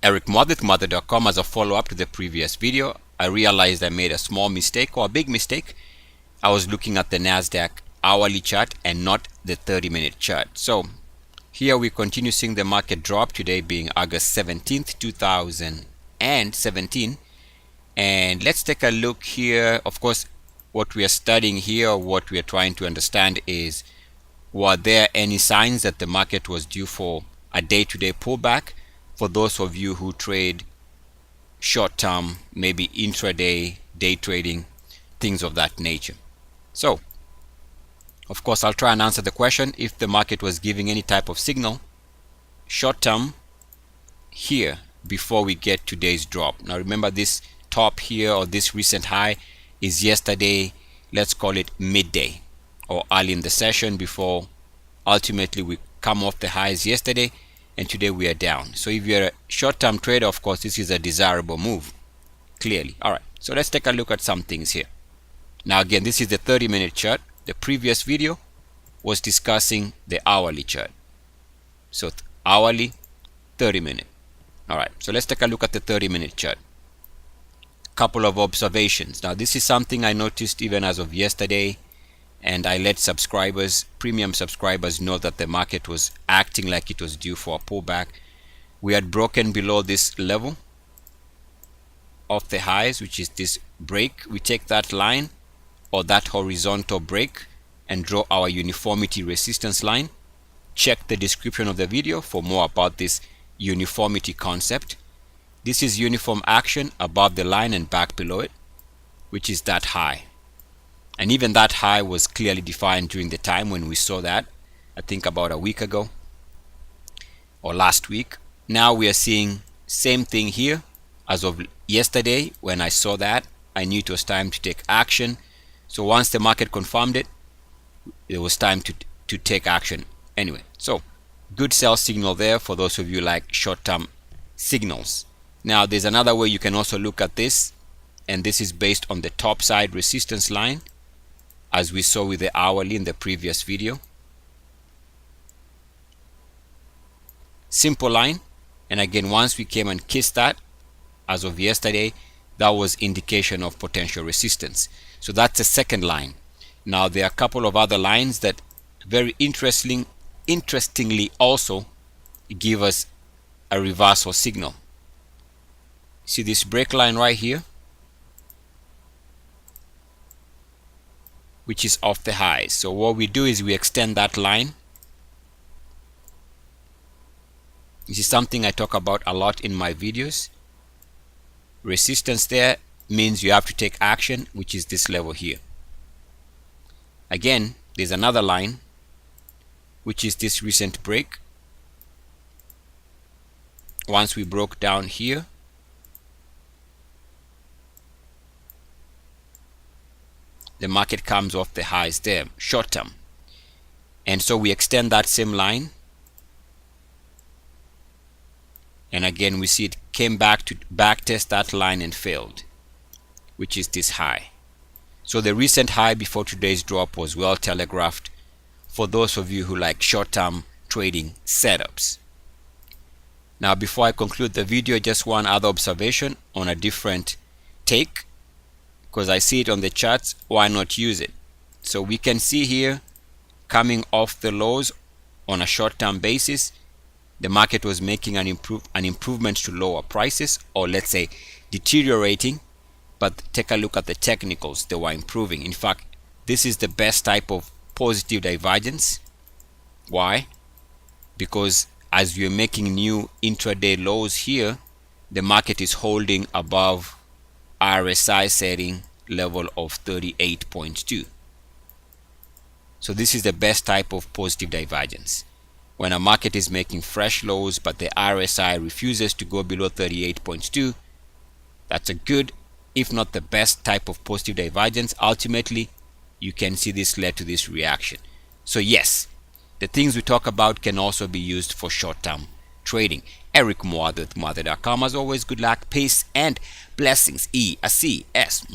Eric Muathe, Muathe.com. As a follow-up to the previous video, I realized I made a small mistake, or a big mistake. I was looking at the NASDAQ hourly chart and not the 30-minute chart. So here we continue seeing the market drop, today being August 17th, 2017. And let's take a look here. Of course, what we are studying here, what we are trying to understand is, were there any signs that the market was due for a day-to-day pullback? For those of you who trade short-term, maybe intraday, day trading, things of that nature. So, of course, I'll try and answer the question if the market was giving any type of signal short-term here before we get today's drop. Now remember, this top here, or this recent high, is yesterday, let's call it midday or early in the session, before ultimately we come off the highs yesterday, and today we are down. So if you're a short-term trader, of course, this is a desirable move, clearly. All right, so let's take a look at some things here. Now again, this is the 30-minute chart. The previous video was discussing the hourly chart. So hourly, 30-minute. All right, so let's take a look at the 30-minute chart. Couple of observations. Now this is something I noticed even as of yesterday, and I let subscribers, premium subscribers, know that the market was acting like it was due for a pullback. We had broken below this level of the highs, which is this break. We take that line, or that horizontal break, and draw our uniformity resistance line. Check the description of the video for more about this uniformity concept. This is uniform action above the line and back below it, which is that high. And even that high was clearly defined during the time when we saw that, I think about a week ago or last week. Now we are seeing same thing here. As of yesterday, when I saw that, I knew it was time to take action. So once the market confirmed it, it was time to take action anyway. So good sell signal there for those of you like short-term signals. Now there's another way you can also look at this, and this is based on the top side resistance line, as we saw with the hourly in the previous video. Simple line, and again, once we came and kissed that as of yesterday, that was indication of potential resistance. So that's the second line. Now there are a couple of other lines that very interestingly also give us a reversal signal. See this break line right here, which is off the highs. So what we do is we extend that line. This is something I talk about a lot in my videos. Resistance there means you have to take action, which is this level here. Again, there's another line, which is this recent break. Once we broke down here, the market comes off the highs there, short term. And so we extend that same line. And again, we see it came back to back test that line and failed, which is this high. So the recent high before today's drop was well telegraphed for those of you who like short-term trading setups. Now, before I conclude the video, just one other observation on a different take, because I see it on the charts, why not use it? So we can see here, coming off the lows on a short-term basis, the market was making an improvement to lower prices, or let's say deteriorating. But take a look at the technicals, they were improving. In fact, this is the best type of positive divergence. Why? Because as we're making new intraday lows here, the market is holding above RSI setting level of 38.2. So this is the best type of positive divergence. When a market is making fresh lows but the RSI refuses to go below 38.2, that's a good, if not the best type of positive divergence. Ultimately, you can see this led to this reaction. So yes, the things we talk about can also be used for short-term trading. Eric Muathe with Muathe.com. As always, good luck, peace, and blessings. ESCS.